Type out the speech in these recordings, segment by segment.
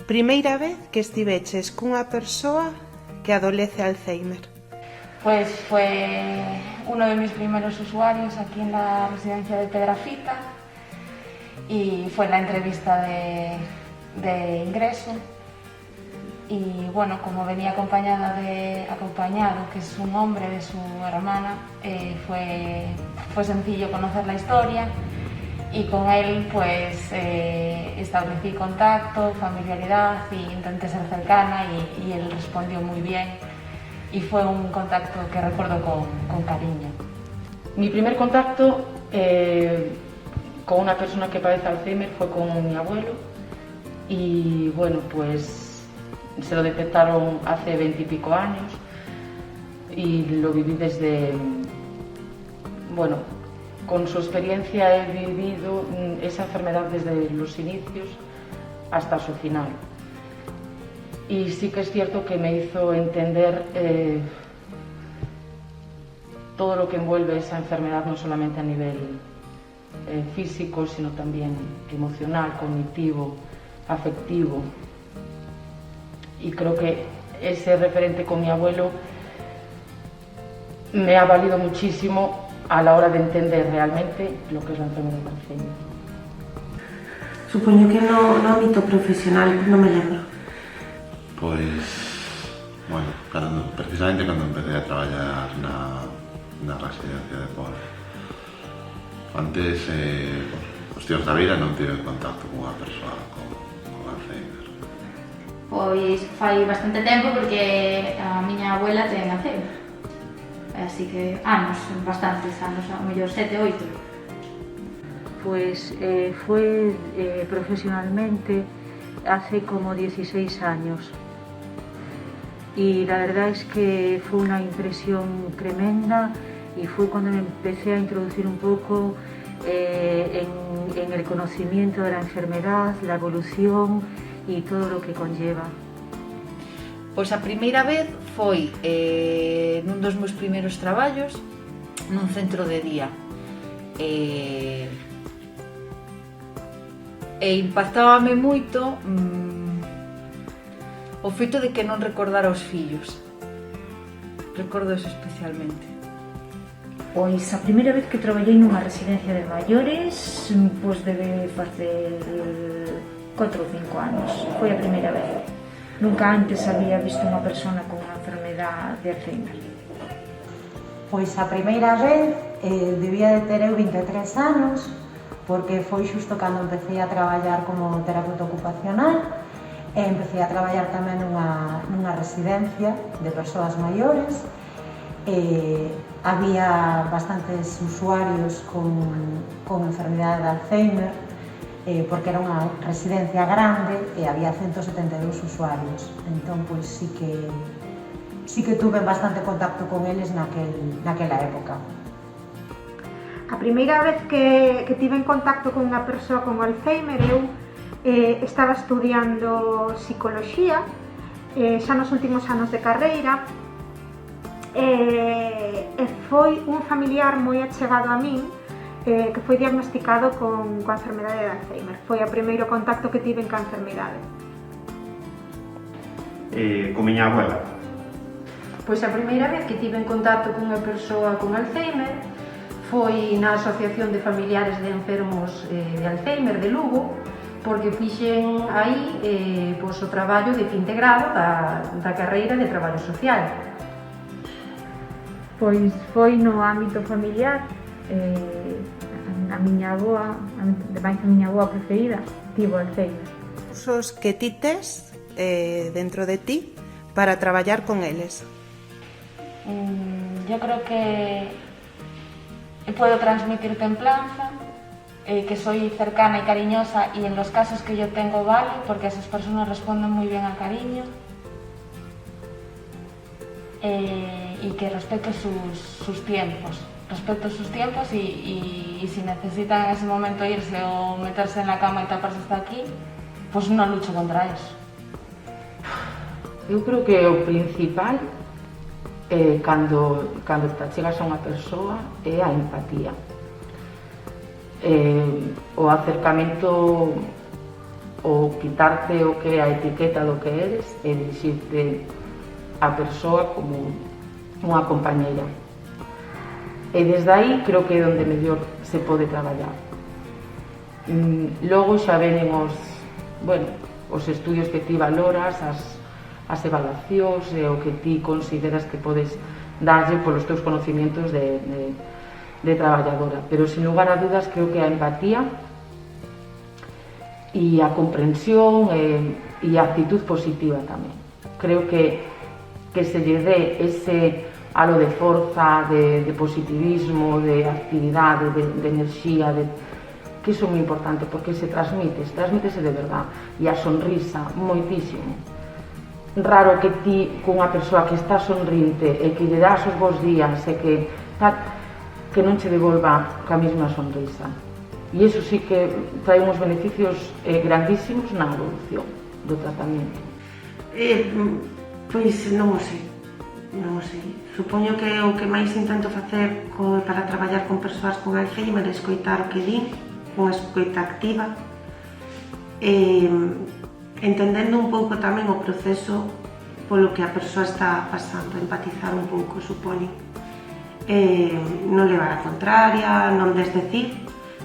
Primeira vez que estiveches cunha persoa que adolece Alzheimer. Pues fue uno de mis primeros usuarios aquí en la residencia de Pedrafita y fue la entrevista de ingreso. Y bueno, como venía acompañado, que es un hombre de su hermana, fue sencillo conocer la historia y con él pues establecí contacto, familiaridad y intenté ser cercana y él respondió muy bien y fue un contacto que recuerdo con cariño. Mi primer contacto con una persona que padece Alzheimer fue con mi abuelo y bueno, pues se lo detectaron hace 20 y pico años y lo viví desde, bueno, con su experiencia he vivido esa enfermedad desde los inicios hasta su final. Y sí que es cierto que me hizo entender todo lo que envuelve esa enfermedad, no solamente a nivel físico, sino también emocional, cognitivo, afectivo. Y creo que ese referente con mi abuelo me ha valido muchísimo a la hora de entender realmente lo que es la enfermedad de Alzheimer. Supoño que no ámbito profesional, non me lembro. Pois, bueno, precisamente cando empecé a traballar na residencia de Pol. Antes, os tíos da vida non tive contacto con unha persoa con Alzheimer. Pois fai bastante tempo porque a miña abuela ten Alzheimer. Así que anos, bastantes anos, a mellor 7, 8. Pues fue profesionalmente hace como 16 años y la verdad es que fue una impresión tremenda y fue cuando me empecé a introducir un poco en el conocimiento de la enfermedad, la evolución y todo lo que conlleva. Pois a primeira vez foi nun dos meus primeiros traballos nun centro de día e impactábame moito o feito de que non recordara os fillos. Recordo eso especialmente. Pois a primeira vez que traballei nunha residencia de maiores, pois debe facer 4 ou 5 anos, foi a primeira vez. Nunca antes había visto unha persona con unha enfermedade de Alzheimer. Pois a primeira vez debía de ter eu 23 anos, porque foi xusto cando empecé a traballar como terapeuta ocupacional e empecé a traballar tamén nunha residencia de persoas maiores. Había bastantes usuarios con enfermedade de Alzheimer, porque era unha residencia grande e había 172 usuarios. Entón, pois sí que tuve bastante contacto con eles naquela época. A primeira vez que tive en contacto con unha persoa con Alzheimer, eu estaba estudiando psicoloxía, xa nos últimos anos de carreira, e foi un familiar moi achegado a min que foi diagnosticado con enfermedade de Alzheimer. Foi o primeiro contacto que tiven ca enfermedade. Con miña abuela. Pois a primeira vez que tive en contacto con unha persoa con Alzheimer foi na Asociación de Familiares de Enfermos de Alzheimer de Lugo, porque fixen aí pois, o traballo de fin de grado da carreira de traballo social. Pois foi no ámbito familiar. A miña avoa, a miña avoa preferida, tivo Alzheimer. Usos que ti tes dentro de ti para traballar con eles? Yo creo que puedo transmitir templanza, que soy cercana y cariñosa y en los casos que yo tengo vale, porque esas personas responden muy bien al cariño. Y que respeto sus tiempos. Respeto sus tiempos y si necesitan en ese momento irse o meterse en la cama y taparse hasta aquí, pues no lucho contra eso. Eu creo que o principal cando te chegas a unha persoa é a empatía. O acercamento o quitarte o que a etiqueta do que eres e dirixirte a persoa como unha compañeira. E desde aí creo que é onde mellor se pode traballar. Logo xa venen os estudios que ti valoras, as evaluacións e o que ti consideras que podes darlle polos teus conocimientos de traballadora. Pero, sin lugar a dudas, creo que a empatía e a comprensión e a actitud positiva tamén. Creo que se lle dé ese halo de forza, de positivismo, de actividade, de enerxía, que iso é moi importante, porque se transmítese de verdad. E a sonrisa, moitísimo. Raro que ti, cunha persoa que está sonrinte e que lle das os bons días e que non che devolva ca mesma sonrisa. E iso sí que trae uns beneficios grandísimos na evolución do tratamento. Pois non o sei. Supoño que o que máis intento facer para traballar con persoas con Alzheimer é escoitar o que din, unha escoita activa, entendendo un pouco tamén o proceso polo que a persoa está pasando, empatizar un pouco, supoño. Non levar a contraria, non desdecir,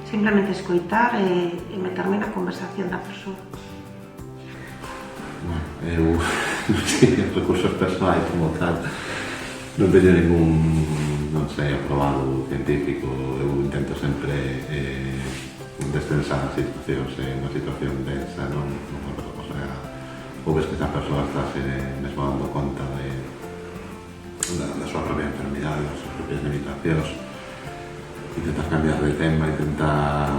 simplemente escoitar e meterme na conversación da persoa. Eu, recursos personais como tal, non teño ningún, non sei, aprobado científico. Eu intento sempre destensar as situacións, unha situación densa, non ou ves que esa persoa está mesmo dando conta da súa propia enfermidade, das súas propias limitacións, intentas cambiar de tema, intentar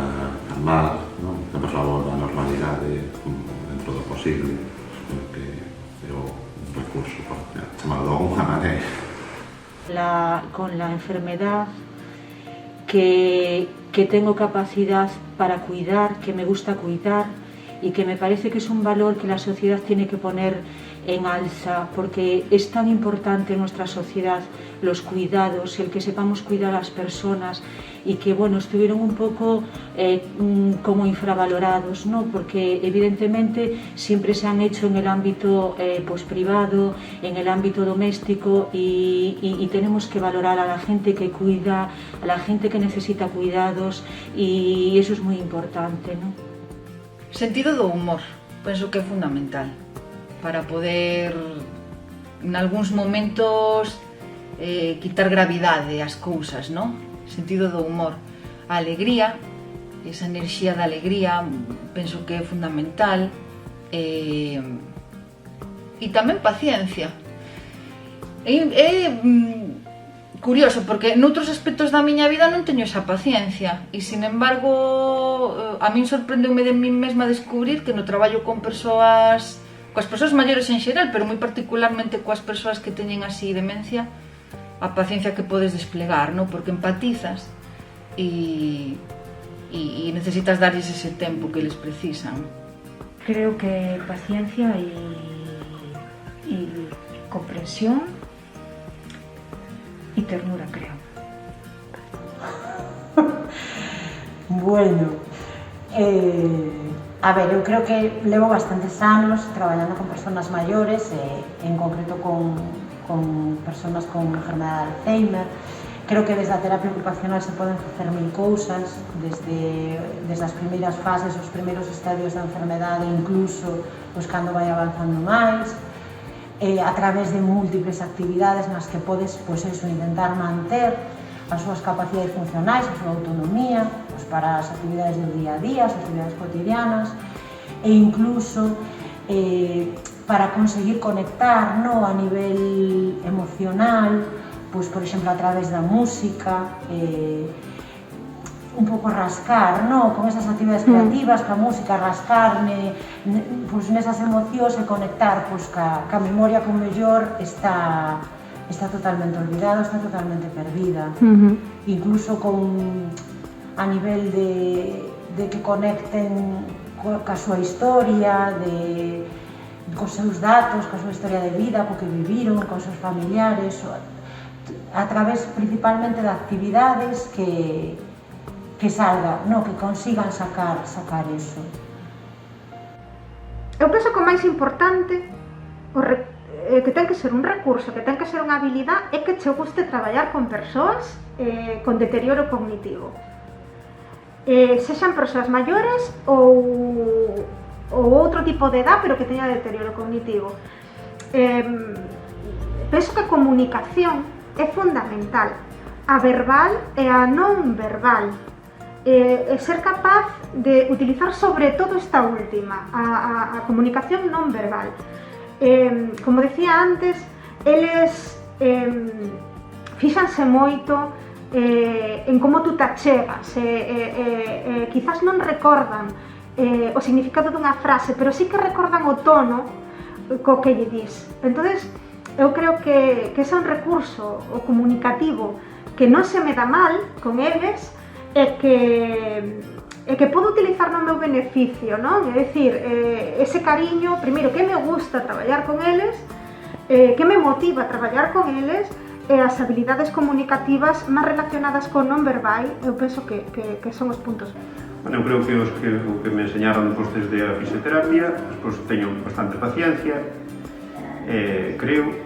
calmar, que a persoa volva á normalidade dentro do posible. Supongo que é un recurso, chamado de alguna maneira. Con la enfermedad que tengo capacidad para cuidar, que me gusta cuidar y que me parece que es un valor que la sociedad tiene que poner en alza, porque es tan importante en nuestra sociedad los cuidados, el que sepamos cuidar a las personas y que, bueno, estuvieron un poco como infravalorados, ¿no? Porque evidentemente siempre se han hecho en el ámbito pues privado, en el ámbito doméstico y tenemos que valorar a la gente que cuida, a la gente que necesita cuidados y eso es muy importante, ¿no? Sentido do humor, penso que é fundamental para poder, en algúns momentos, quitar gravidade ás cousas, non? Sentido do humor. A alegría, esa enerxía da alegría, penso que é fundamental. E tamén paciencia. É curioso, porque noutros aspectos da miña vida non teño esa paciencia e, sin embargo, a min sorprendeume de min mesma descubrir que no traballo con persoas, coas persoas maiores en xeral, pero moi particularmente coas persoas que teñen así demencia, a paciencia que podes desplegar, non? Porque empatizas e necesitas darlles ese tempo que les precisan. Creo que paciencia y comprensión y ternura, creo. Bueno, a ver, eu creo que levo bastantes anos traballando con persoas maiores, en concreto con persoas con enfermedade de Alzheimer. Creo que desde a terapia ocupacional se poden facer mil cousas, desde as primeiras fases, os primeiros estadios da enfermedade, incluso pues, cando vai avanzando máis, a través de múltiples actividades nas que podes pues, eso, intentar manter as súas capacidades funcionais, a súa autonomía, pues, para as actividades do día a día, as actividades cotidianas, e incluso para conseguir conectar, no, a nivel emocional, pues, por exemplo, a través da música, un pouco rascar, no, con esas actividades creativas, ca música, rascar pues, nesas emocións e conectar pues, ca memoria que o mellor está totalmente olvidada, está totalmente perdida. Incluso a nivel de que conecten ca súa historia, cos seus datos, ca súa historia de vida, co que viviron, cos seus familiares, a través principalmente de actividades que salga, no, que consigan sacar eso. Eu penso que o máis importante, que ten que ser un recurso, que ten que ser unha habilidade, é que che guste traballar con persoas con deterioro cognitivo. Sexan persoas maiores ou outro tipo de edad, pero que teña deterioro cognitivo. Penso que a comunicación é fundamental, a verbal e a non verbal. Ser capaz de utilizar sobre todo esta última, a comunicación non verbal. Como decía antes, eles fíxanse moito en como tú te achegas, quizás non recordan o significado dunha frase, pero sí que recordan o tono co que lle dis. Entonces, eu creo que ese é un recurso, o comunicativo, que non se me dá mal con eles, e que podo utilizar no meu beneficio, non? É dicir, ese cariño, primeiro, que me gusta traballar con eles, que me motiva a traballar con eles, e as habilidades comunicativas máis relacionadas con non verbal, eu penso que son os puntos. Bueno, eu creo que o que me enseñaron desde a fisioterapia, despois teño bastante paciencia, creo,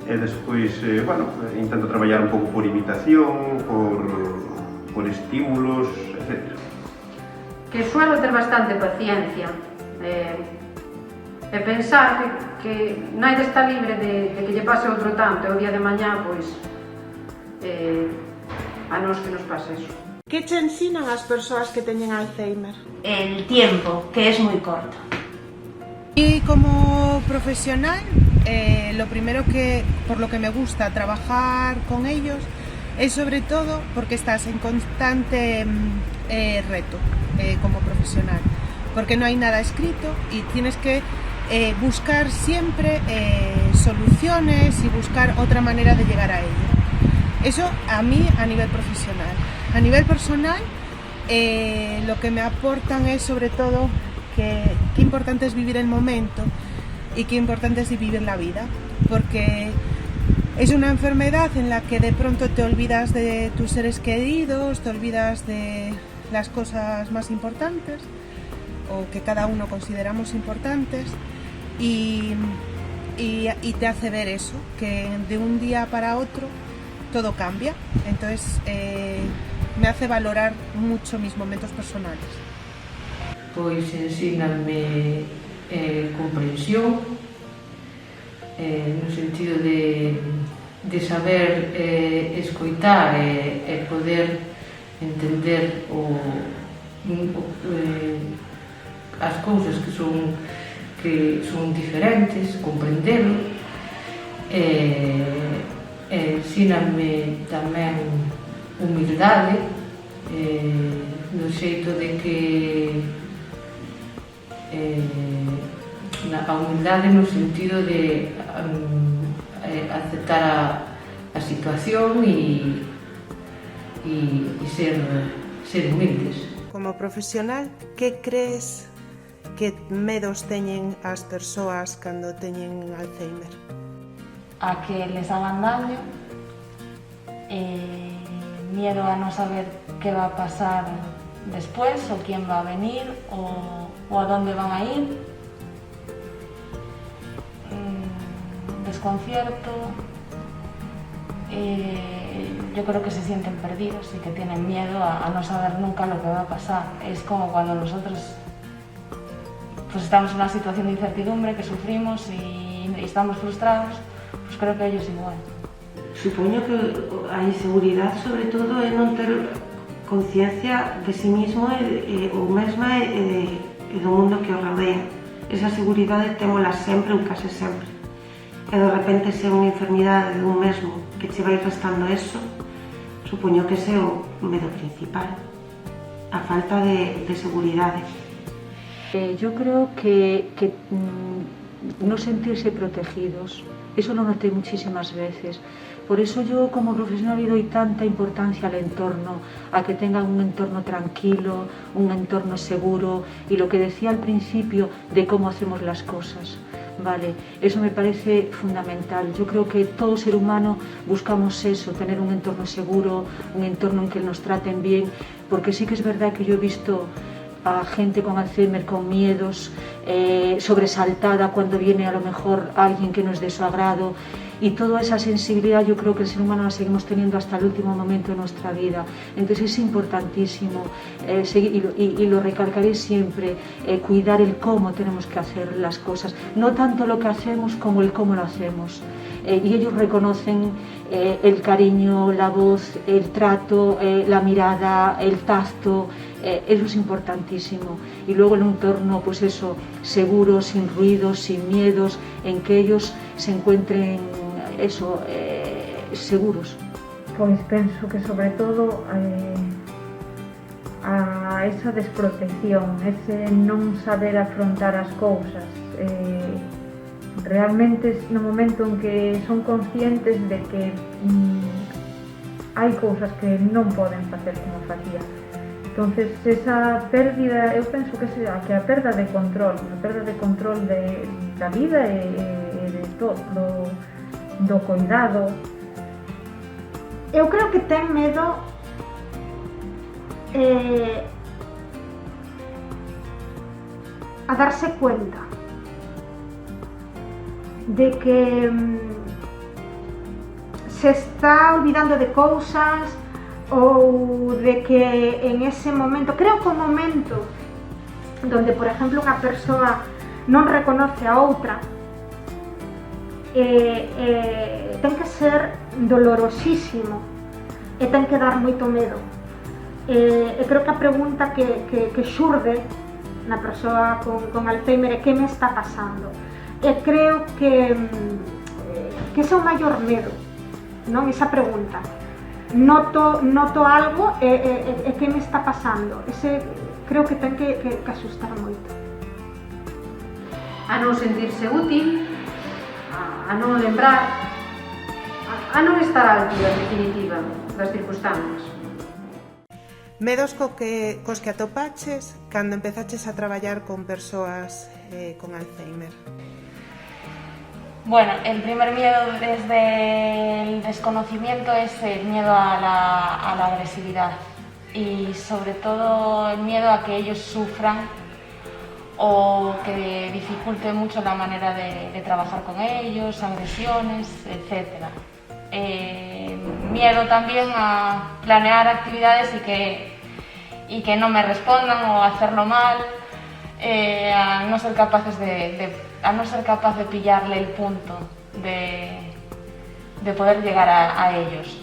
e despois, bueno, intento traballar un pouco por imitación, por estímulos, etc. Que suelo ter bastante paciencia e pensar que naide está libre de que lle pase outro tanto, e o día de mañá, pois, a nós que nos pase eso. Que che ensinan as persoas que teñen Alzheimer? El tiempo, que es muy corto. Y como profesional, lo primero por lo que me gusta trabajar con ellos es sobre todo porque estás en constante reto como profesional, porque no hay nada escrito y tienes que buscar siempre soluciones y buscar otra manera de llegar a ello. Eso a mí a nivel profesional. A nivel personal, lo que me aportan es sobre todo qué importante es vivir el momento y qué importante es vivir la vida, porque es una enfermedad en la que de pronto te olvidas de tus seres queridos, te olvidas de las cosas más importantes o que cada uno consideramos importantes y te hace ver eso, que de un día para otro todo cambia. Entonces me hace valorar mucho mis momentos personales. Pois ensíname comprensión, no sentido de saber escoitar e poder entender as cousas que son diferentes, comprendelo. Ensíname tamén humildade, no xeito de que a humildade no sentido de aceptar a situación e ser humildes. Como profesional, que crees que medos teñen as persoas cando teñen Alzheimer? A que les hagan daño, miedo a no saber qué va a pasar después o quién va a venir o a dónde van a ir, desconcierto, yo creo que se sienten perdidos y que tienen miedo a no saber nunca lo que va a pasar. Es como cuando nosotros pues estamos en una situación de incertidumbre, que sufrimos y estamos frustrados, pues creo que ellos igual. Supoño que a inseguridade sobre todo é non ter conciencia de si mismo ou mesma e do mundo que o rodea. Esa seguridade témola sempre ou case sempre. E de repente se é unha enfermidade dun mesmo que che vai restando eso, supoño que ese é o medo principal, a falta de seguridade. Yo creo que no sentirse protegidos, eso lo noté muchísimas veces. Por eso yo como profesional le doy tanta importancia al entorno, a que tengan un entorno tranquilo, un entorno seguro y lo que decía al principio de cómo hacemos las cosas. Vale, eso me parece fundamental. Yo creo que todo ser humano buscamos eso, tener un entorno seguro, un entorno en que nos traten bien, porque sí que es verdad que yo he visto a gente con Alzheimer con miedos, sobresaltada cuando viene a lo mejor alguien que no es de su agrado, y toda esa sensibilidad yo creo que el ser humano la seguimos teniendo hasta el último momento de nuestra vida. Entonces es importantísimo, y lo recalcaré siempre, cuidar el cómo tenemos que hacer las cosas, no tanto lo que hacemos como el cómo lo hacemos. Y ellos reconocen el cariño, la voz, el trato, la mirada, el tacto. Eso es importantísimo. Y luego el entorno, pues eso, seguro, sin ruidos, sin miedos, en que ellos se encuentren eso, seguros. Pois penso que sobre todo a esa desprotección, ese non saber afrontar as cousas. Realmente no momento en que son conscientes de que hai cousas que non poden facer como facía. Entonces esa pérdida, eu penso que a perda de control da vida e de todo, do cuidado. Eu creo que ten medo a darse cuenta de que se está olvidando de cousas ou de que en ese momento, creo que o momento donde, por exemplo, unha persoa non reconoce a outra, ten que ser dolorosísimo e ten que dar moito medo. E creo que a pregunta que xurde na persoa con Alzheimer é que me está pasando. E creo que ese é o maior medo, non? Esa pregunta. Noto algo e que me está pasando. Ese creo que ten que asustar moito. A non sentirse útil, a non lembrar, a non estar a altura definitiva das circunstancias. Medos cos que atopaches cando empezaches a traballar con persoas con Alzheimer. Bueno, el primer miedo desde el desconocimiento es el miedo a la agresividad y sobre todo el miedo a que ellos sufran o que dificulte mucho la manera de trabajar con ellos, agresiones, etc. Miedo también a planear actividades y que no me respondan o hacerlo mal, a no ser capaces a no ser capaz de pillarle el punto de poder llegar a ellos.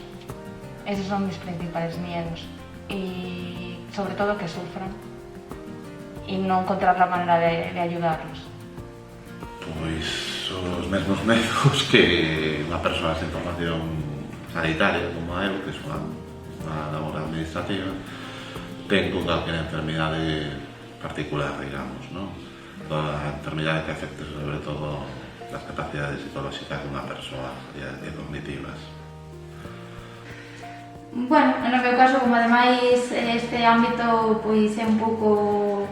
Esos son mis principales miedos y sobre todo que sufran y no encontrar la manera de ayudarlos. Pois os mesmos medos que unha persoa sen formación sanitaria como a eu, que é unha labor administrativa, ten con calquera enfermidade particular, digamos, non? Toda enfermidade que afecte sobre todo as capacidades psicolóxicas dunha persoa e cognitivas. Bueno, no meu caso, como ademais este ámbito pois é un pouco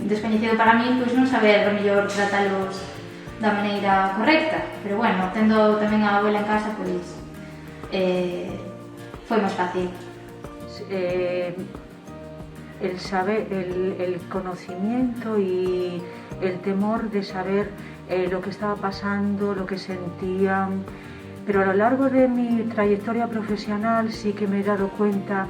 descoñecido para min, pois non saber o mellor tratalos da maneira correcta, pero bueno, tendo tamén a abuela en casa, pois foi máis fácil. El saber, el conocimiento y el temor de saber lo que estaba pasando, lo que sentían. Pero a lo largo de mi trayectoria profesional sí que me he dado cuenta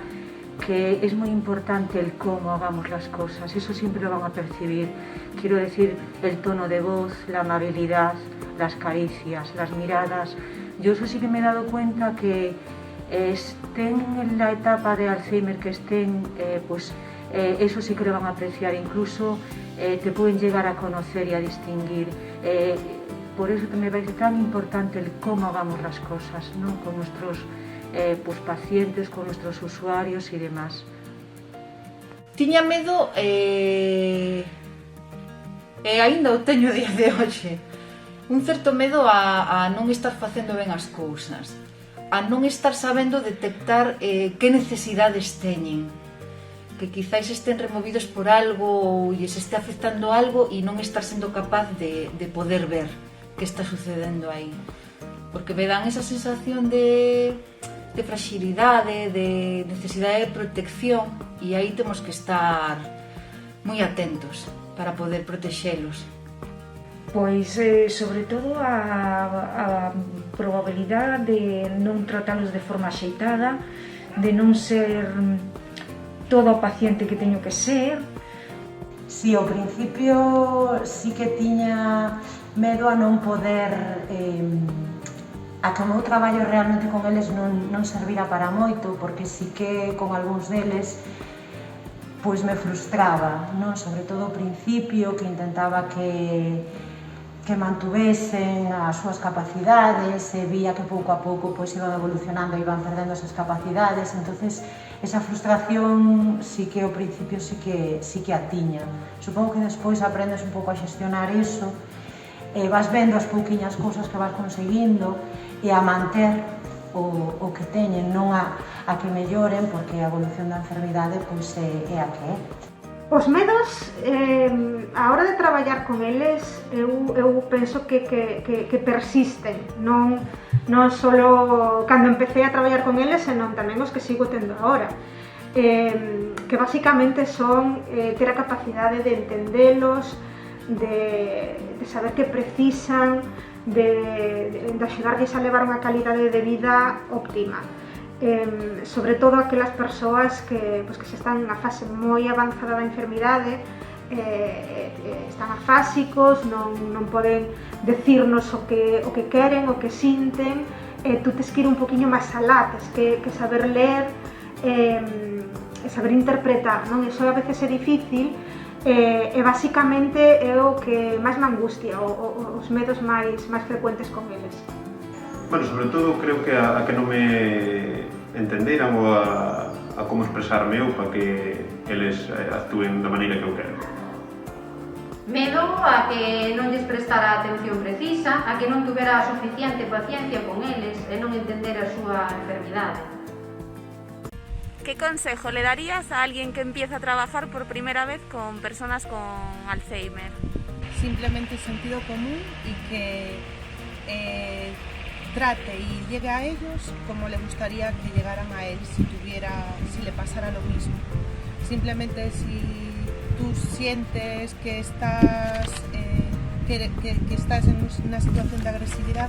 que es muy importante el cómo hagamos las cosas. Eso siempre lo van a percibir. Quiero decir, el tono de voz, la amabilidad, las caricias, las miradas. Yo eso sí que me he dado cuenta que estén en la etapa de Alzheimer que estén, pues eso sí que lo van a apreciar. Incluso te pueden llegar a conocer y a distinguir. Por eso me parece tan importante el cómo hagamos las cosas, ¿no? Con nuestros pues, pacientes, con nuestros usuarios y demás. Tiña medo e aínda o teño día de hoxe. Un certo medo a non estar facendo ben as cousas, a non estar sabendo detectar que necesidades teñen, que quizáis estén removidos por algo ou lles este afectando algo e non estar sendo capaz de poder ver que está sucedendo aí, porque me dan esa sensación de fragilidade, de necesidade de protección, e aí temos que estar moi atentos para poder protexelos. Pois, sobre todo, a probabilidade de non tratalos de forma axeitada, de non ser todo o paciente que teño que ser. Si, ao principio sí que tiña medo a non poder, a que o meu traballo realmente con eles non servira para moito, porque sí que con algúns deles pois me frustraba, non? Sobre todo ao principio, que intentaba que mantuvesen as súas capacidades, e vía que pouco a pouco pois iban evolucionando e iban perdendo esas capacidades, entonces esa frustración sí que ao principio sí que a tiña. Supongo que despois aprendes un pouco a xestionar iso, e vas vendo as pouquiñas cousas que vas conseguindo e a manter o que teñen, non a que melloren, porque a evolución da enfermidade pois é a que é. Os medos, a hora de traballar con eles, eu penso que persisten, non só cando empecé a traballar con eles, senón tamén os que sigo tendo agora, que basicamente son ter a capacidade de entendelos, de saber que precisan, de axudarlles a levar unha calidade de vida óptima. Sobre todo aquelas persoas que se están na fase moi avanzada da enfermidade, están afásicos, non poden decirnos o que queren, o que sinten, tú tes que ir un poquinho máis alá, tes que saber ler e saber interpretar, non? Iso a veces é difícil, e basicamente é o que máis me angustia, os medos máis frecuentes con eles. Bueno, sobre todo creo que a que non me entenderan ou a como expresarme eu para que eles actúen da maneira que eu quero. Medo a que non lles prestara a atención precisa, a que non tuvera a suficiente paciencia con eles e non entender a súa enfermidade. ¿Qué consejo le darías a alguien que empieza a trabajar por primera vez con personas con Alzheimer? Simplemente sentido común y que trate y llegue a ellos como le gustaría que llegaran a él si le pasara lo mismo. Simplemente si tú sientes que estás en una situación de agresividad,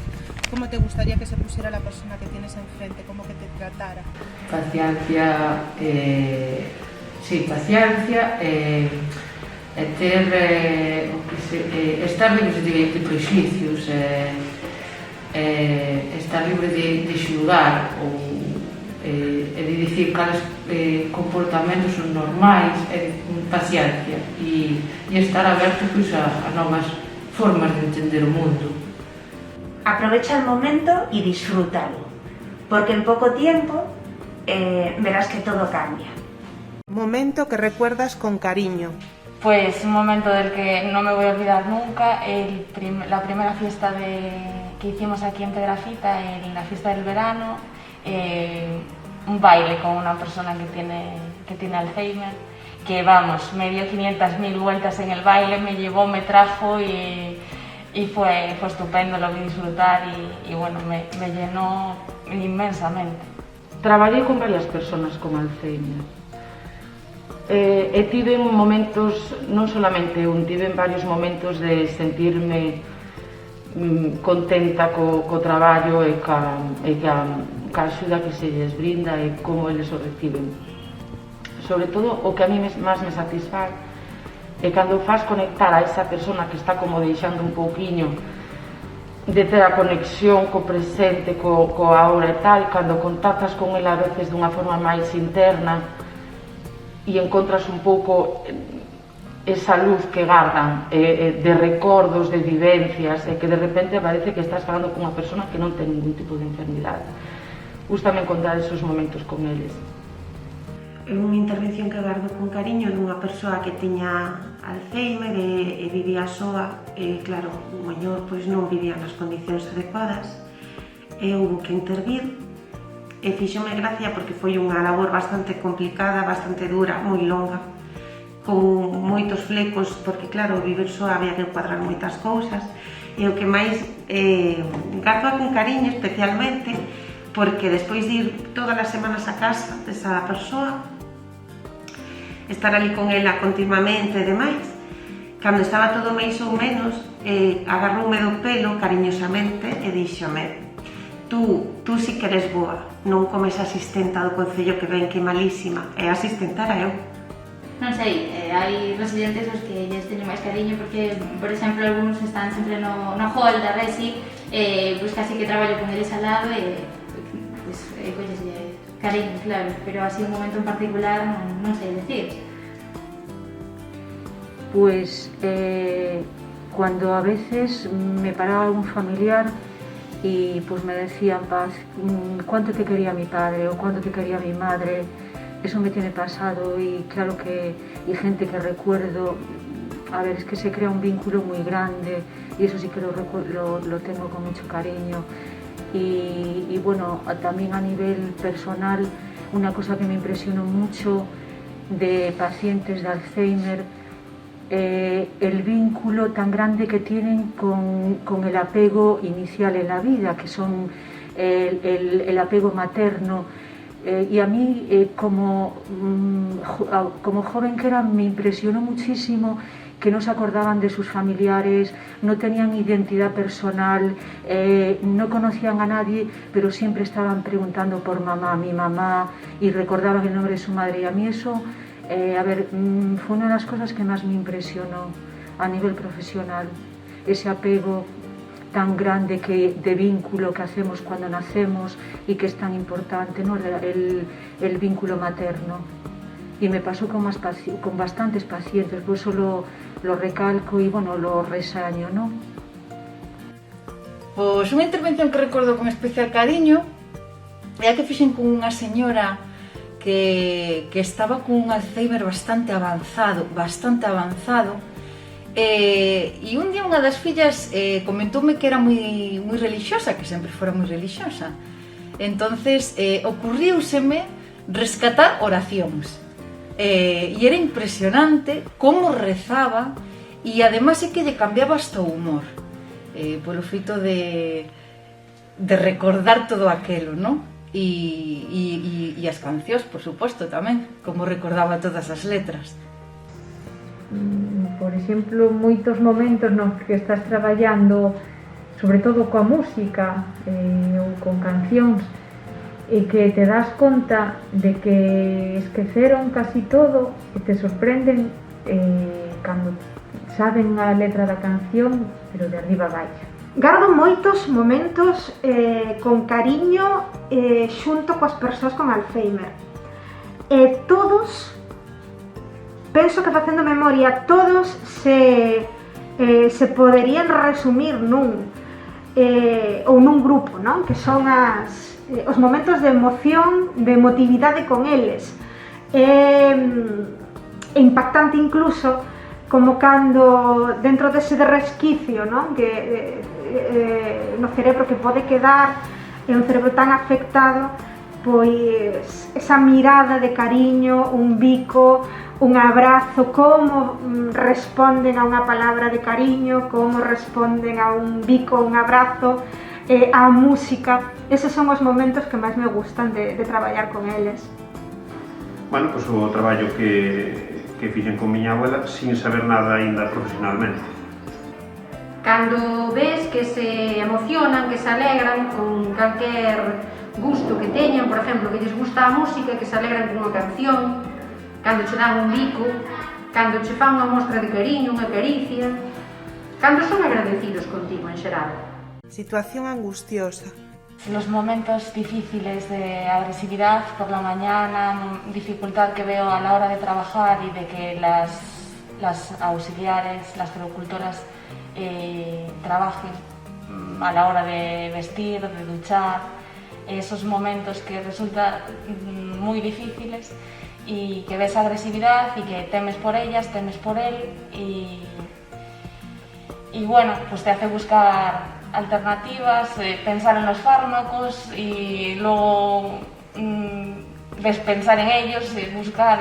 ¿cómo te gustaría que se pusiera la persona que tienes enfrente? ¿Cómo que te tratara? Paciencia, paciencia, estar libre de prejuicios, estar libre de xulgar e de dicir cales comportamentos son normais, paciencia e estar aberto a novas formas de entender o mundo. Aprovecha el momento y disfrútalo, porque en poco tiempo verás que todo cambia. Momento que recuerdas con cariño. Pues un momento del que no me voy a olvidar nunca, la primera fiesta que hicimos aquí en Pedrafita, en la fiesta del verano, un baile con una persona que tiene Alzheimer, que vamos, me dio 500.000 vueltas en el baile, me llevó, me trajo y fue estupendo, lo vi disfrutar y bueno, me llenó inmensamente. Traballei con varias personas con Alzheimer e tive momentos, non solamente tive varios momentos de sentirme contenta co traballo e ca axuda que se lles brinda e como eles o reciben. Sobre todo, o que a mí máis me satisfaz é cando faz conectar a esa persona que está como deixando un pouquiño de ter a conexión co presente, co ahora e tal, cando contactas con ela a veces dunha forma máis interna e encontras un pouco esa luz que gardan de recordos, de vivencias, e que de repente parece que estás falando con unha persona que non ten ningún tipo de enfermidade. Gústame encontrar esos momentos con eles. É unha intervención que gardo con cariño dunha persoa que tiña Alzheimer e vivía soa, e claro, o mellor pois non vivía nas condicións adecuadas e houve que intervir, e fíxome gracia porque foi unha labor bastante complicada, bastante dura, moi longa, con moitos flecos, porque claro, vivir soa había que encuadrar moitas cousas, e o que máis gardo con cariño especialmente porque despois de ir todas as semanas a casa desa persoa, estar ali con ela continuamente e demais. Cando estaba todo máis ou menos, agarroume do pelo cariñosamente e díxome: tú si que eres boa, non como esa asistenta do Concello que ven que é malísima, e a asistenta era eu. Non sei, hai residentes os que lles teñen máis cariño porque, por exemplo, algúns están sempre no hall da resi, pois casi que traballo con eles al lado e pois colleslle cariño, claro, pero así un momento en particular non sei decir. Pues cuando a veces me paraba algún familiar y pues me decían, Paz, cuánto te quería mi padre o cuánto te quería mi madre, eso me tiene pasado y claro que hay gente que recuerdo, a ver, es que se crea un vínculo muy grande y eso sí que lo tengo con mucho cariño. Y bueno, también a nivel personal, una cosa que me impresionó mucho de pacientes de Alzheimer, el vínculo tan grande que tienen con el apego inicial en la vida, que son el apego materno. Y a mí, como joven que era, me impresionó muchísimo que no se acordaban de sus familiares, no tenían identidad personal, no conocían a nadie, pero siempre estaban preguntando por mamá, mi mamá, y recordaban el nombre de su madre. Y a mí eso, fue una de las cosas que más me impresionó a nivel profesional, ese apego tan grande de vínculo que hacemos cuando nacemos y que es tan importante, ¿no? el vínculo materno. Y me pasó con bastantes pacientes, por eso lo recalco y bueno, lo resaño, ¿no? Pois unha intervención que recordo con especial cariño é a que fixen con unha señora que estaba con un Alzheimer bastante avanzado, e un día unha das fillas comentoume que era moi relixiosa, que sempre fora moi relixiosa. Entonces ocurriuseme rescatar oracións. E era impresionante como rezaba e ademais é que lle cambiaba hasta o humor polo feito de recordar todo aquelo, non? E as cancións, por suposto, tamén, como recordaba todas as letras. Por exemplo, moitos momentos nos que estás traballando, sobre todo coa música ou con cancións, e que te das conta de que esqueceron casi todo e te sorprenden cando saben a letra da canción, pero de arriba abaixo. Gardo moitos momentos con cariño xunto coas persoas con Alzheimer. Todos, penso que facendo memoria, todos se poderían resumir nun grupo, non? Que son os momentos de emoción, de emotividade con eles. É impactante incluso como cando dentro dese resquicio, non? Que no cerebro que pode quedar, un cerebro tan afectado, pois esa mirada de cariño, un bico, un abrazo, como responden a unha palabra de cariño, como responden a un bico, un abrazo, a música. Eses son os momentos que máis me gustan de traballar con eles. Bueno, pois o traballo que fixen con miña abuela sin saber nada aínda profesionalmente. Cando ves que se emocionan, que se alegran con calquer gusto que teñan, por exemplo, que lles gusta a música, que se alegran con unha canción, cando che dan un bico, cando che fan unha mostra de cariño, unha caricia, cando son agradecidos contigo en xeral. Situación angustiosa. Los momentos difíciles de agresividad por la mañana, dificultad que veo a la hora de trabajar y de que las auxiliares, las gerocultoras trabajen a la hora de vestir, de duchar, esos momentos que resultan muy difíciles y que ves agresividad y que temes por ellas, temes por él y bueno, pues te hace buscar alternativas, pensar en los fármacos y luego ves pensar en ellos y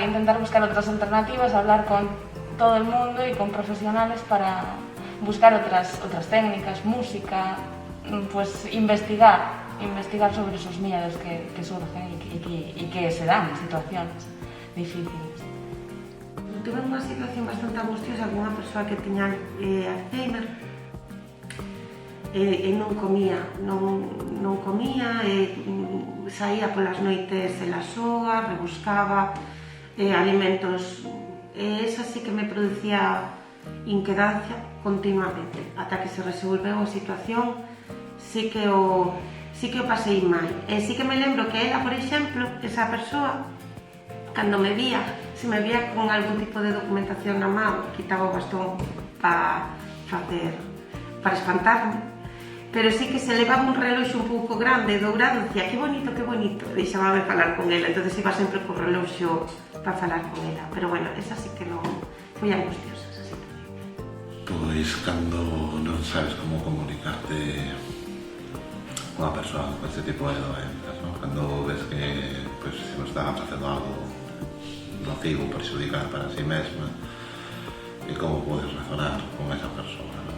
intentar buscar otras alternativas, hablar con todo el mundo y con profesionales para buscar otras técnicas, música, pues investigar sobre esos miedos que surgen y que se dan en situaciones difíciles. Tuve unha situación bastante angustiosa con unha persoa que tiña Alzheimer e non comía, saía polas noites en la soga, rebuscaba alimentos, esa sí que me producía inquedancia continuamente, ata que se resolveu a situación, sí que o pasei mal. E sí que me lembro que ela, por exemplo, esa persoa, cando me vía, se me vía con algún tipo de documentación na mão, quitaba o bastón para espantarme, pero sí que se levaba un reloxo un pouco grande, dourado, dicía, que bonito, deixábame falar con ela, entonces iba sempre co reloxo para falar con ela, pero bueno, esa sí que non foi angustiosa, esa situación. Pois cando non sabes como comunicarte con unha persoa con este tipo de doenzas, ¿no? Cando ves que pues, se nos está facendo algo nocivo, perxudicada para si mesma, e como podes razonar con esa persoa, ¿no?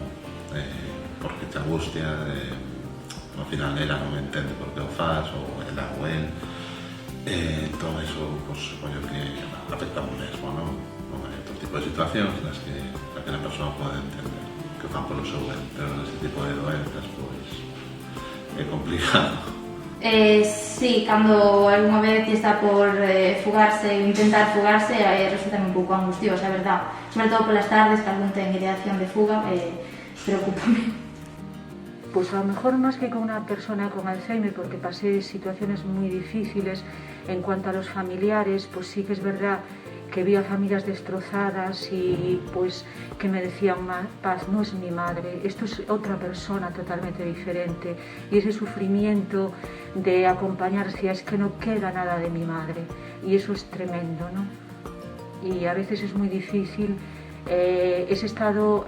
Porque te angustia, ao final ela non entende por que o faz, ou ela ou el, todo eso, pues, supoño que afecta ao mesmo, ¿no? Hai outro tipo de situacións nas que aquela persoa pode entender que o fan polo seu ben, pero neste tipo de doenzas, pois, é complicado. Sí, cando algunha vez está por fugarse, intentar fugarse, resulta un pouco angustiosa, a verdad. Sobre todo polas tardes, que algún ten ideación de fuga, preocúpame. Pues a lo mejor más que con una persona con Alzheimer, porque pasé situaciones muy difíciles en cuanto a los familiares, pues sí que es verdad que vi a familias destrozadas y pues que me decían, Paz, no es mi madre, esto es otra persona totalmente diferente, y ese sufrimiento de acompañarse, es que no queda nada de mi madre, y eso es tremendo, ¿no? Y a veces es muy difícil ese estado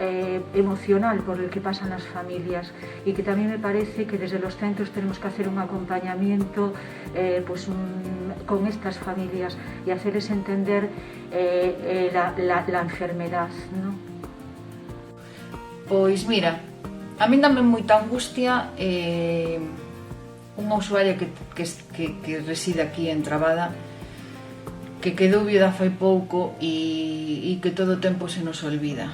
emocional por el que pasan las familias, y que también me parece que desde los centros tenemos que hacer un acompañamiento con estas familias y hacerles entender la enfermedad, ¿no? Pois mira, a min dame moita angustia unha usuaria que reside aquí en Trabada, que quedou viuda fai pouco e que todo o tempo se nos olvida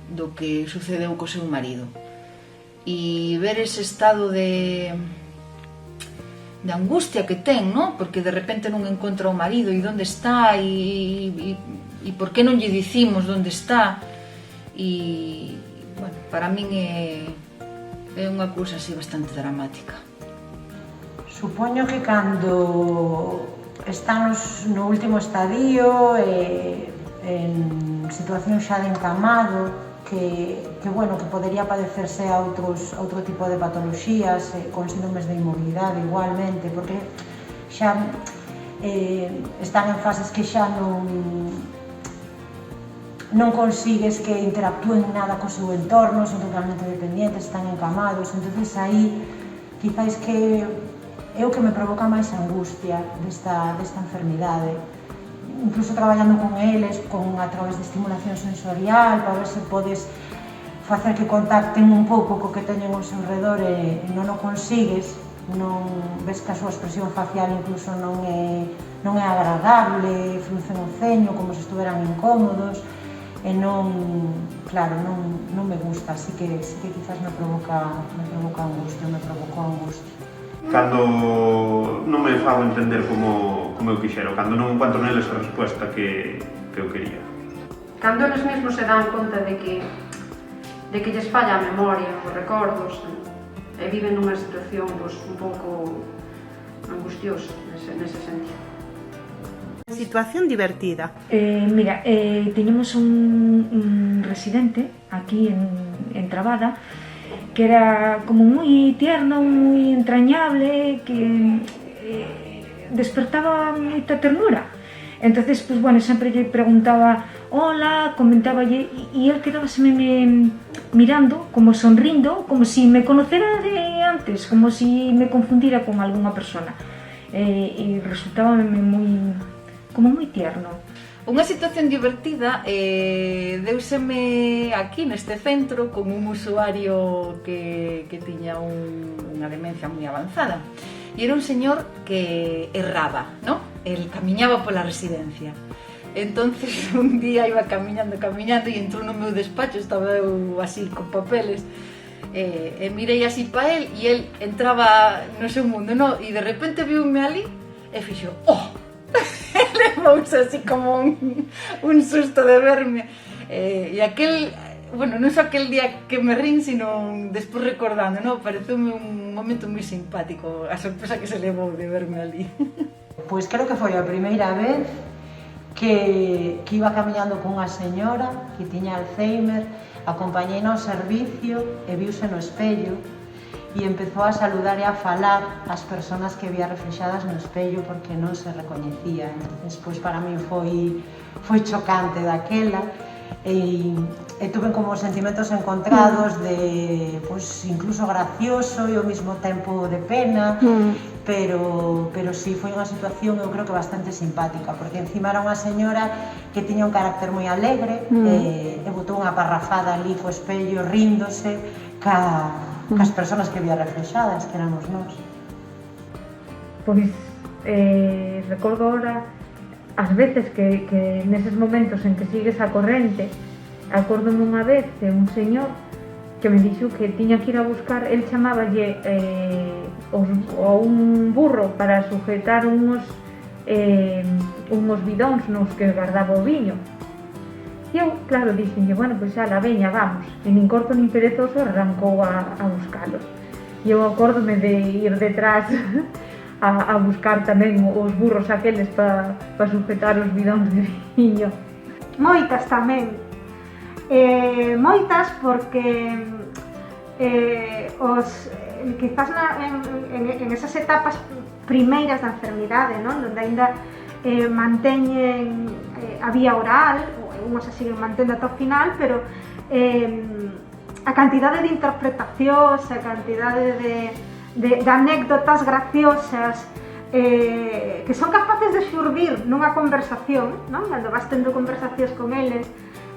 do que sucedeu co seu marido, e ver ese estado de angustia que ten, ¿no? Porque de repente non encontra o marido e onde está e por que non lle dicimos onde está, e bueno, para min é unha cousa así bastante dramática. Supoño que cando estamos no último estadio, en situación xa de encamado, que podería padecerse a outro tipo de patoloxías, con síndromes de inmobilidade igualmente, porque xa están en fases que xa non consigues que interactúen nada co seu entorno, son totalmente dependientes, están encamados, entonces aí quizáis que é o que me provoca máis angustia desta enfermidade. Incluso traballando con eles, a través de estimulación sensorial, para ver se podes facer que contacten un pouco co que teñen ao seu redor, e non o consigues, non ves que a súa expresión facial incluso non é agradable, fruncen o ceño como se estuveran incómodos, e non me gusta, así que quizás me provoca angustia, me provocou angustia. Cando non me fago entender como eu quixero, cando non encontro neles a resposta que eu quería. Cando eles mesmos se dan conta de que lles falla a memoria, os recordos, e viven nunha situación un pouco angustiosa nese sentido. Situación divertida. Mira, teñemos un residente aquí en Trabada que era como moi tierno, moi entrañable, que despertaba moita ternura. Entonces, pues bueno, sempre lle preguntaba hola, comentáballe, e él quedábaseme mirando, como sonrindo, como si me conocera de antes, como si me confundira con algunha persona. E resultaba como moi tierno. Unha situación divertida deuseme aquí neste centro con un usuario que tiña unha demencia moi avanzada, e era un señor que erraba, ¿no? El camiñaba pola residencia Entonces un día iba camiñando e entrou no meu despacho, estaba eu así con papeles, e mirei así pa él e el entraba no seu mundo, no? E de repente viume ali e fixo, oh! Levouse así como un susto de verme, e aquel, bueno, non só aquel día que me rin, sino despois recordando, no? Pareceume un momento moi simpático a sorpresa que se levou de verme ali. Pois creo que foi a primeira vez que iba camiñando cunha señora que tiña Alzheimer, acompañei no servicio e viuse no espello e empezou a saludar e a falar as persoas que vía reflexadas no espello porque non se recoñecía. Entonces, pois para min foi chocante daquela e tuve como sentimentos encontrados de, pois, incluso gracioso e ao mesmo tempo de pena, pero sí, foi unha situación eu creo que bastante simpática, porque encima era unha señora que tiña un carácter moi alegre e botou unha parrafada ali co espello ríndose cas persoas que vía reflexadas, que éramos nós. Pois recordo ahora as veces que neses momentos en que sigues a corrente, acordome unha vez de un señor que me dixo que tiña que ir a buscar, el chamáballe a un burro para sujetar unhos bidóns nos que guardaba o viño. E eu, claro, dixenlle, bueno, pois xa la veña, vamos. E nin corto nin perezoso arrancou a buscalos. E eu acórdome de ir detrás a buscar tamén os burros aqueles para sujetar os bidóns de viño. Moitas tamén. Moitas porque quizás en esas etapas primeiras da enfermidade, non? Donde ainda manteñen a vía oral, unhas a siguen mantendo ata o final, pero a cantidade de interpretacións, a cantidade de anécdotas graciosas que son capaces de xurdir nunha conversación, non? Cando vas tendo conversacións con eles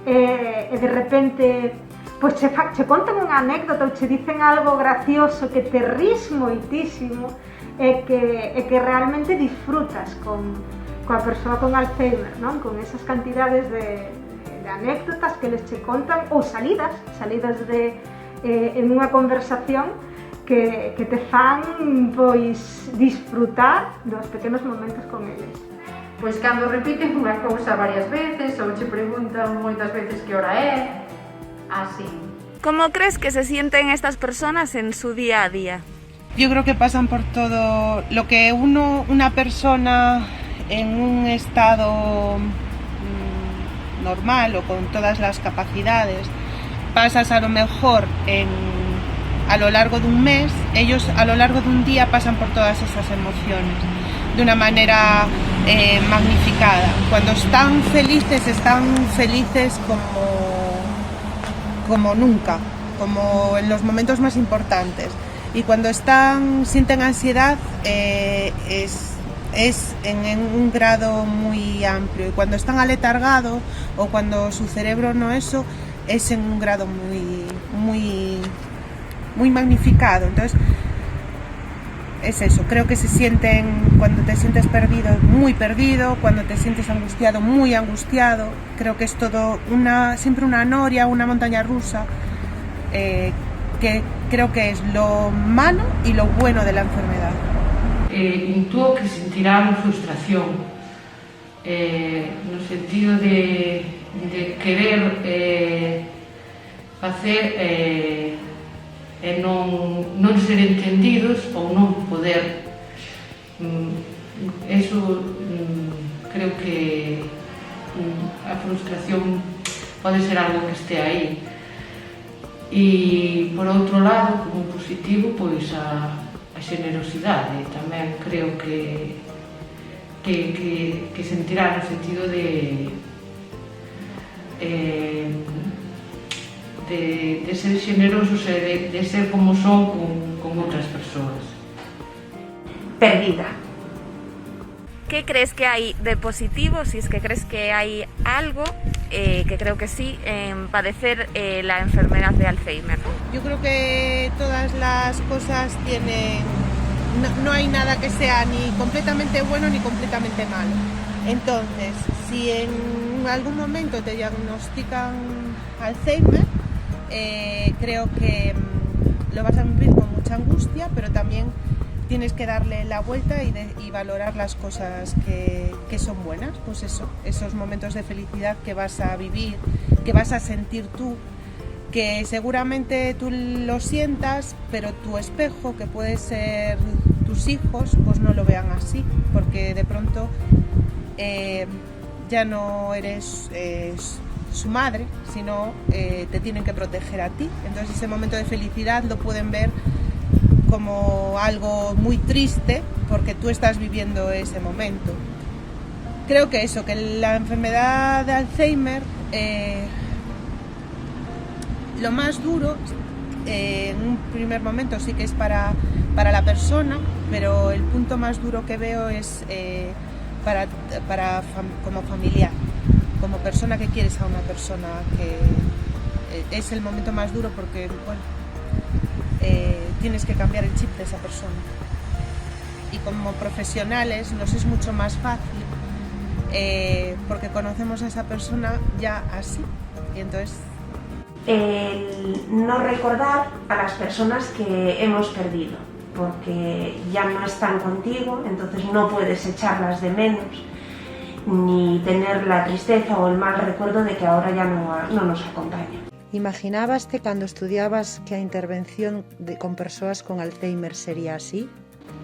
e de repente pois che contan unha anécdota ou che dicen algo gracioso que te rís moitísimo e que realmente disfrutas coa persoa con Alzheimer, non? Con esas cantidades de anécdotas que les che contan ou salidas en unha conversación que te fan pois disfrutar dos pequenos momentos con eles. Pois cando repiten unha cousa varias veces ou che preguntan moitas veces que hora é, así. ¿Cómo crees que se sienten estas personas en su día a día? Yo creo que pasan por todo lo que una persona en un estado normal o con todas las capacidades pasas a lo mejor a lo largo de un mes, ellos a lo largo de un día pasan por todas esas emociones de una manera magnificada. Cuando están felices como nunca, como en los momentos más importantes. Y cuando sienten ansiedad es en un grado muy amplio. Y cuando están aletargados o cuando su cerebro no es en un grado muy magnificado. Entonces es eso, creo que se sienten, cuando te sientes perdido, muy perdido, cuando te sientes angustiado, muy angustiado. Creo que es todo siempre una noria, una montaña rusa, que creo que es lo malo y lo bueno de la enfermedad. Intúo que sentirán frustración, no sentido de querer facer e non ser entendidos ou non poder. Eso creo que a frustración pode ser algo que este aí. E por outro lado, como positivo, pois a xenerosidade. Tamén creo que sentirá no sentido de ser xenerosos e de ser como son con outras persoas. Perdida. ¿Qué crees que hay de positivo, si es que crees que hay algo, que creo que sí, en padecer la enfermedad de Alzheimer? Yo creo que todas las cosas tienen... No hay nada que sea ni completamente bueno ni completamente malo. Entonces, si en algún momento te diagnostican Alzheimer, creo que lo vas a vivir con mucha angustia, pero también tienes que darle la vuelta y valorar las cosas que son buenas, pues eso, esos momentos de felicidad que vas a vivir, que vas a sentir tú, que seguramente tú lo sientas, pero tu espejo, que puede ser tus hijos, pues no lo vean así, porque de pronto ya no eres su madre, sino te tienen que proteger a ti. Entonces ese momento de felicidad lo pueden ver como algo muy triste porque tú estás viviendo ese momento. Creo que eso, que la enfermedad de Alzheimer, lo más duro en un primer momento sí que es para la persona, pero el punto más duro que veo es como familiar, como persona que quieres a una persona, que es el momento más duro porque, bueno, tienes que cambiar el chip de esa persona. Y como profesionales nos es mucho más fácil porque conocemos a esa persona ya así. Y entonces... El no recordar a las personas que hemos perdido, porque ya no están contigo, entonces no puedes echarlas de menos, ni tener la tristeza o el mal recuerdo de que ahora ya no nos acompaña. Imaginabaste cando estudiabas que a intervención con persoas con Alzheimer sería así?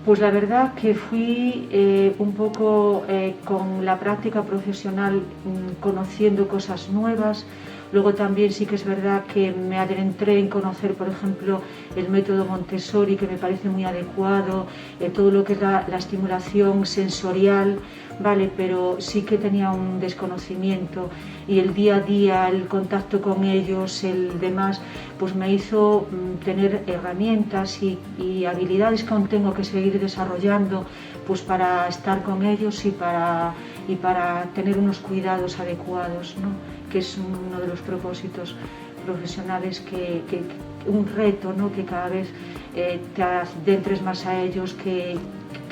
Pues la verdad que fui un poco con la práctica profesional conociendo cosas nuevas. Luego también sí que es verdad que me adentré en conocer, por ejemplo, el método Montessori, que me parece muy adecuado, todo lo que es la estimulación sensorial, ¿vale? Pero sí que tenía un desconocimiento y el día a día, el contacto con ellos, el demás, pues me hizo tener herramientas y habilidades que aún tengo que seguir desarrollando, pues para estar con ellos y para tener unos cuidados adecuados, ¿no? Que es uno de los propósitos profesionales, que un reto, ¿no? Que cada vez te adentres más a ellos, que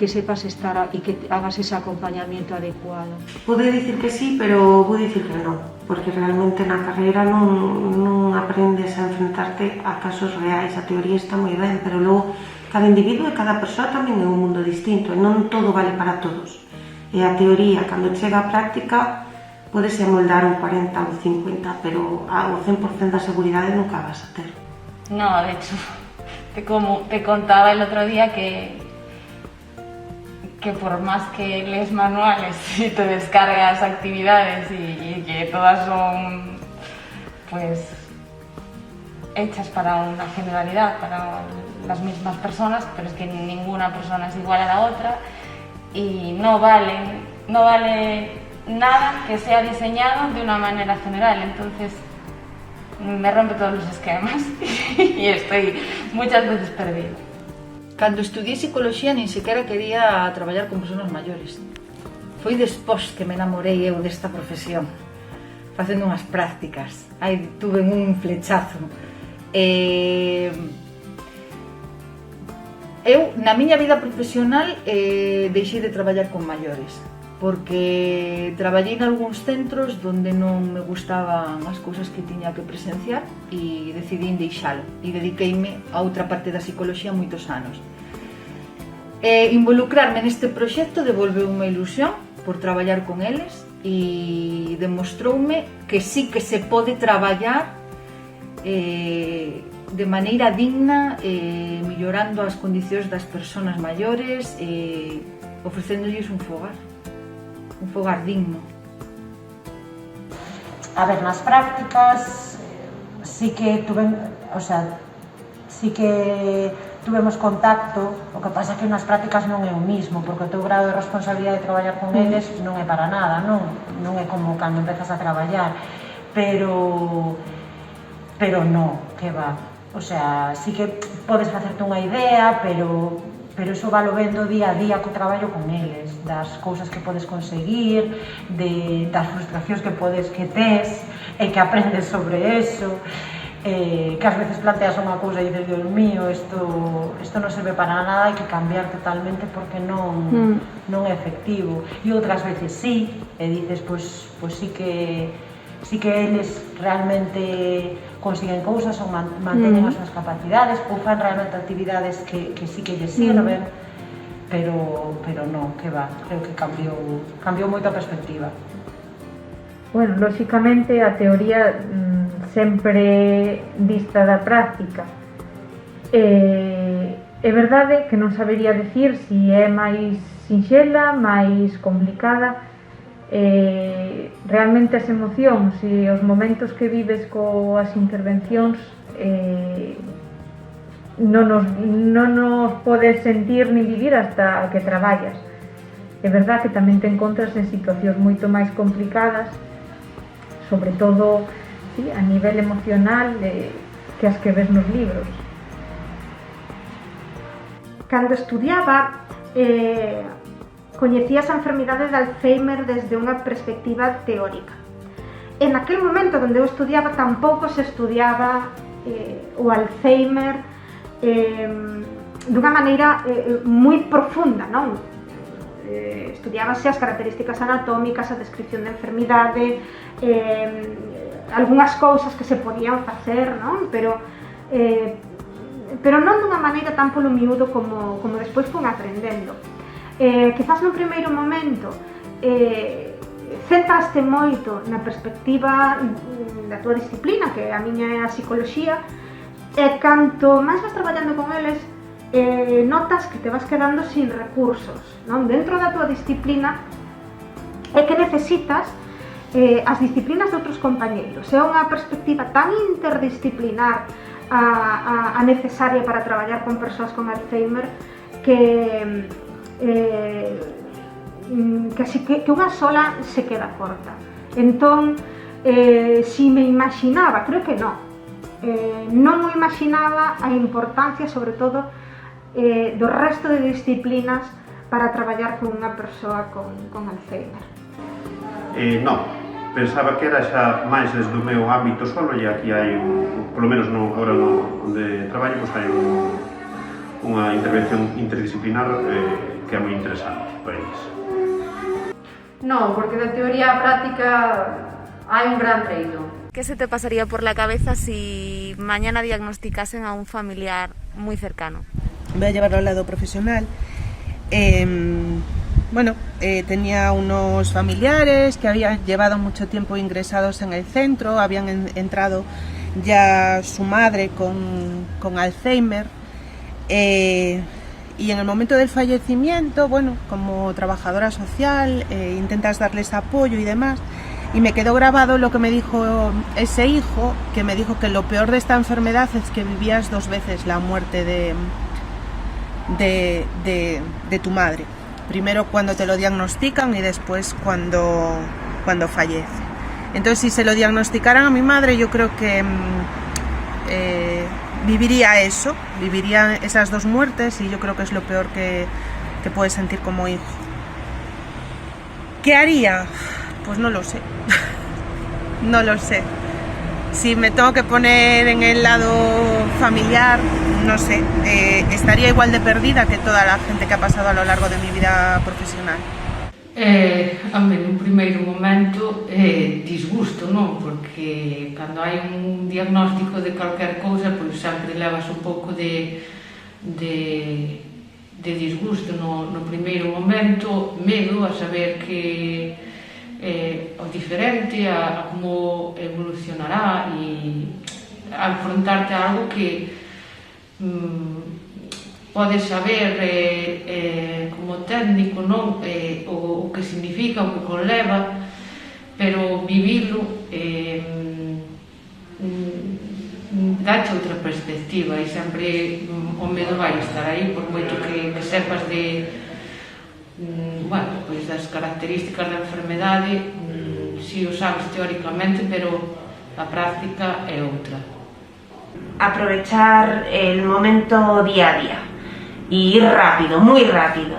sepas estar y que hagas ese acompañamiento adecuado. Puedo dicir que sí, pero vou dicir que non, porque realmente na carreira non aprendes a enfrentarte a casos reais. A teoría está moi ben, pero logo cada individuo e cada persoa tamén é un mundo distinto e non todo vale para todos. E a teoría, cando chega a práctica, podes amoldar un 40 ou 50, pero o 100% da seguridade nunca vas a ter. No, de hecho, te contaba el otro día que por más que lees manuales y te descargas actividades y que todas son pues hechas para una generalidad, para las mismas personas, pero es que ninguna persona es igual a la otra y no vale nada que sea diseñado de una manera general. Entonces me rompe todos los esquemas y estoy muchas veces perdida. Cando estudié psicología nin sequera quería traballar con persoas maiores. Foi despois que me enamorei eu desta profesión, facendo unhas prácticas. Aí tuve un flechazo. Eu, na miña vida profesional, deixei de traballar con maiores, porque traballei en algúns centros donde non me gustaban as cousas que tiña que presenciar e decidí deixalo e dediqueime a outra parte da psicología moitos anos. Involucrarme neste proxecto devolveu unha ilusión por traballar con eles e demostroume que sí que se pode traballar de maneira digna, mellorando as condicións das persoas maiores, ofrecéndolles un fogar digno. A ver, nas prácticas sí que tuvemos contacto, o que pasa é que nas prácticas non é o mismo, porque o teu grado de responsabilidade de traballar con eles non é para nada, non é como cando empezas a traballar, pero non, que va. O sea, sí que podes facerte unha idea, pero iso valo vendo día a día co traballo con eles, das cousas que podes conseguir, das frustracións que tes e que aprendes sobre eso. que ás veces planteas unha cousa e dices, Dios mío, isto non serve para nada, hai que cambiar totalmente porque non é efectivo. E outras veces sí, e dices, pois sí que eles realmente consiguen cousas ou manteñen as súas capacidades ou fan realmente actividades que sí que lles sirven, pero non, que va, creo que cambiou moito a perspectiva. Bueno, lóxicamente a teoría sempre dista da práctica. É verdade que non sabería dicir se é máis sinxela, máis complicada. Realmente as emocións e os momentos que vives coas intervencións non nos podes sentir ni vivir hasta que traballas. É verdade que tamén te encontras en situacións moito máis complicadas, sobre todo a nivel emocional, que as que ves nos libros. Cando estudiaba, coñecías a enfermidade de Alzheimer desde unha perspectiva teórica. En aquel momento onde eu estudiaba tampouco se estudiaba o Alzheimer dunha maneira moi profunda, non? Estudiábase as características anatómicas, a descripción da enfermidade, algunhas cousas que se podían facer, non? Pero non dunha maneira tan polo miúdo como despois fun aprendendo. Quizás no primeiro momento centraste moito na perspectiva da tua disciplina, que a miña é a psicoloxía, e canto máis vas traballando con eles, notas que te vas quedando sin recursos, non? Dentro da tua disciplina é que necesitas as disciplinas de outros compañeiros. É unha perspectiva tan interdisciplinar a necesaria para traballar con persoas con Alzheimer que unha sola se queda corta. Entón, si me imaginaba, creo que non me imaginaba a importancia, sobre todo, do resto de disciplinas para traballar con unha persoa con Alzheimer. Non, pensaba que era xa máis desde o meu ámbito solo, e aquí hai, polo menos agora onde traballo, hai unha intervención interdisciplinar que é moi interesante para eles. Non, porque da teoría á práctica hai un gran treito. ¿Qué se te pasaría por la cabeza si mañana diagnosticasen a un familiar muy cercano? Voy a llevarlo al lado profesional. Tenía unos familiares que habían llevado mucho tiempo ingresados en el centro, habían entrado ya su madre con Alzheimer, y en el momento del fallecimiento, como trabajadora social, intentas darles apoyo y demás, y me quedó grabado lo que me dijo ese hijo, que me dijo que lo peor de esta enfermedad es que vivías 2 veces la muerte de tu madre. Primero cuando te lo diagnostican y después cuando fallece. Entonces, si se lo diagnosticaran a mi madre, yo creo que viviría eso, viviría esas 2 muertes, y yo creo que es lo peor que puedes sentir como hijo. ¿Qué haría? Pues no lo sé. No lo sé. Si me tengo que poner en el lado familiar, no sé, estaría igual de perdida que toda la gente que ha pasado a lo largo de mi vida profesional. En un primeiro momento disgusto, non? Porque cando hai un diagnóstico de calquer cousa, pois sempre levas un pouco de disgusto no primeiro momento, medo a saber que o diferente, a como evolucionará, e a afrontarte a algo que podes saber como técnico, non? O que significa, o que conleva, pero vivilo dache outra perspectiva, e sempre o medo vai estar aí, por moito que sepas das características da enfermedade, si o sabes teóricamente, pero a práctica é outra. Aprovechar el momento día a día y ir rápido, muy rápido.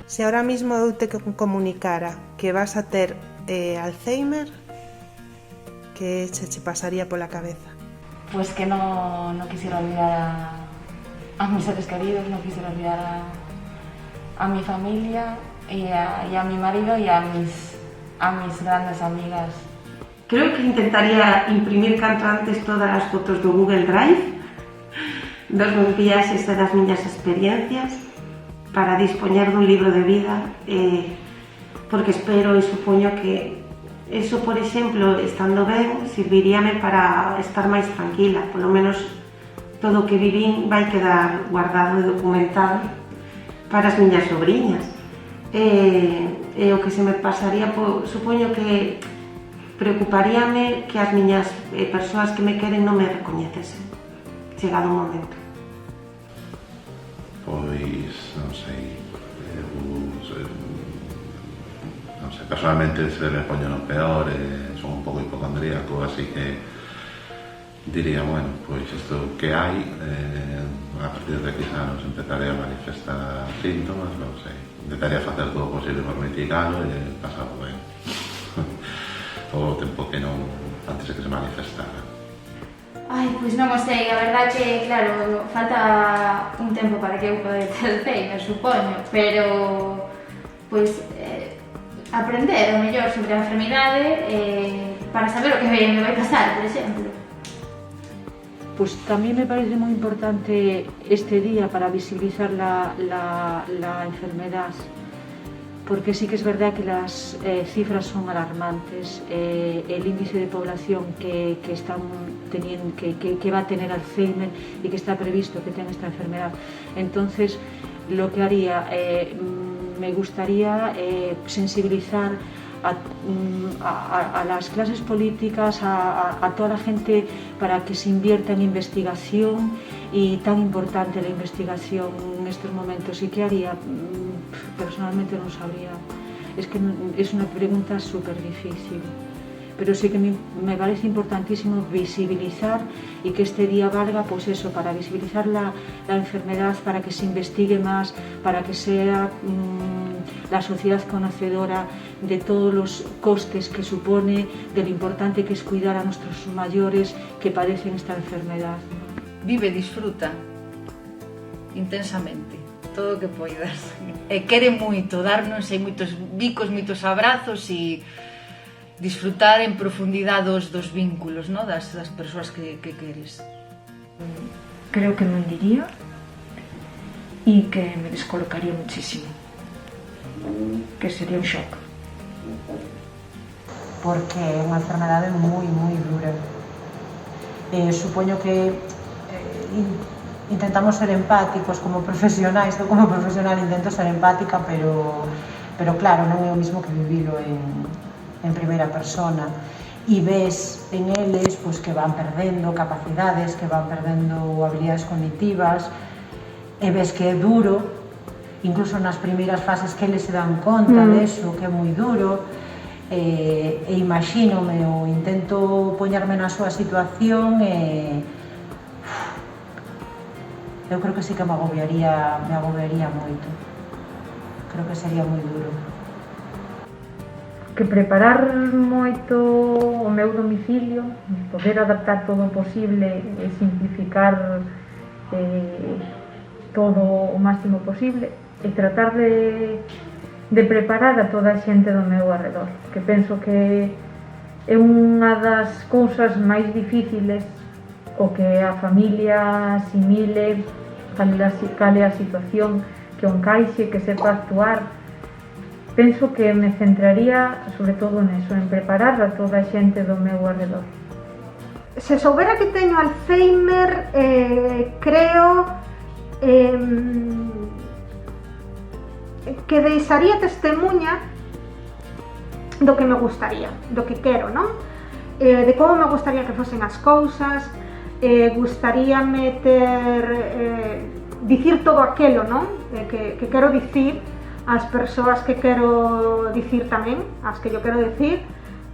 Si ahora mismo te comunicara que vas a ter Alzheimer, ¿qué se te pasaría por la cabeza? pues que no quisiera olvidar a mis seres queridos, no quisiera olvidar a mi familia y a mi marido y a mis grandes amigas. Creo que intentaría imprimir canto antes todas as fotos do Google Drive dos meus viaxes e das miñas experiencias para dispoñer dun libro de vida, porque espero e supoño que eso, por exemplo, estando ben, serviríame para estar máis tranquila. Polo menos todo o que vivín vai quedar guardado e documentado para as miñas sobriñas. E o que se me pasaría, supoño que preocuparíame que as miñas persoas que me queren non me recoñecesen chegado o momento. Pois, non sei, personalmente se me poño no peor, son un pouco hipocondríaco, así que diría, bueno, pois isto que hai, a partir de quizás empezaré a manifestar síntomas, non sei, intentaría facer todo o posible por mitigalo e pasarlo ben. O tempo que non, antes de que se manifestara. Ai, pois non o sei, a verdad que, claro, falta un tempo para que eu poda ter Alzheimer, supoño, pero, pois, aprender o mellor sobre a enfermidade para saber o que me vai pasar, por exemplo. Pues también me parece muy importante este día para visibilizar la enfermedad, porque sí que es verdad que las cifras son alarmantes. El índice de población que va a tener Alzheimer y que está previsto que tenga esta enfermedad. Entonces, lo que haría, me gustaría sensibilizar a las clases políticas, a toda la gente, para que se invierta en investigación, y tan importante la investigación en estos momentos. ¿Y qué haría? Personalmente no sabría. Es que es una pregunta súper difícil. Pero sí que me parece importantísimo visibilizar, y que este día valga, pues eso, para visibilizar la enfermedad, para que se investigue más, para que sea la sociedad conocedora de todos los costes que supone, de lo importante que es cuidar a nuestros mayores que padecen esta enfermedad. Vive, disfruta intensamente todo o que poidas. E quere moito, darnos moitos bicos, moitos abrazos, e disfrutar en profundidade dos vínculos, ¿no? das persoas que queres. Creo que me hundiría y que me descolocaría muchísimo, que sería un shock. Porque é unha enfermedade moi dura. Supoño que intentamos ser empáticos como profesionais, eu como profesional intento ser empática, pero claro, non é o mismo que vivilo en primeira persona, e ves en eles pois, que van perdendo capacidades, que van perdendo habilidades cognitivas, e ves que é duro, incluso nas primeiras fases que eles se dan conta deso, que é moi duro, e imagínome ou intento poñerme na súa situación, e eu creo que sí que me agobiaría moito. Creo que sería moi duro. Que preparar moito o meu domicilio, poder adaptar todo o posible e simplificar todo o máximo posible, e tratar de preparar a toda a xente do meu arredor, que penso que é unha das cousas máis difíciles, o que a familia asimile cal é a situación, que o encaixe, que sepa actuar. Penso que me centraría sobre todo neso, en preparar a toda a xente do meu arredor. Se soubera que teño Alzheimer, creo que deixaría testemunha do que me gustaría, do que quero, non? De como me gustaría que fosen as cousas, gustaríame dicir todo aquelo, non? Que quero dicir, as persoas que quero dicir tamén, as que yo quero dicir,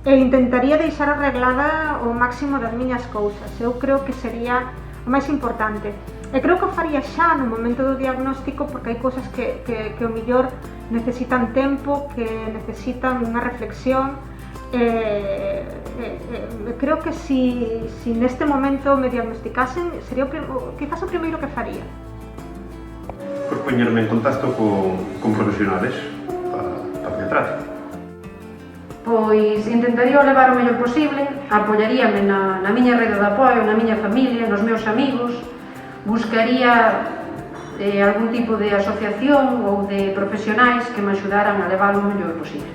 e intentaría deixar arreglada o máximo das miñas cousas. Eu creo que sería o máis importante. E creo que o faría xa no momento do diagnóstico, porque hai cousas que o mellor necesitan tempo, que necesitan unha reflexión, creo que si neste momento me diagnosticasen sería quizás o primeiro que faría. Pois poñerme en contacto con profesionales para que trate. Pois intentaría levar o mellor posible, apoiaríame na miña rede de apoio, na miña familia, nos meus amigos, buscaría algún tipo de asociación ou de profesionais que me axudaran a levar o mellor posible.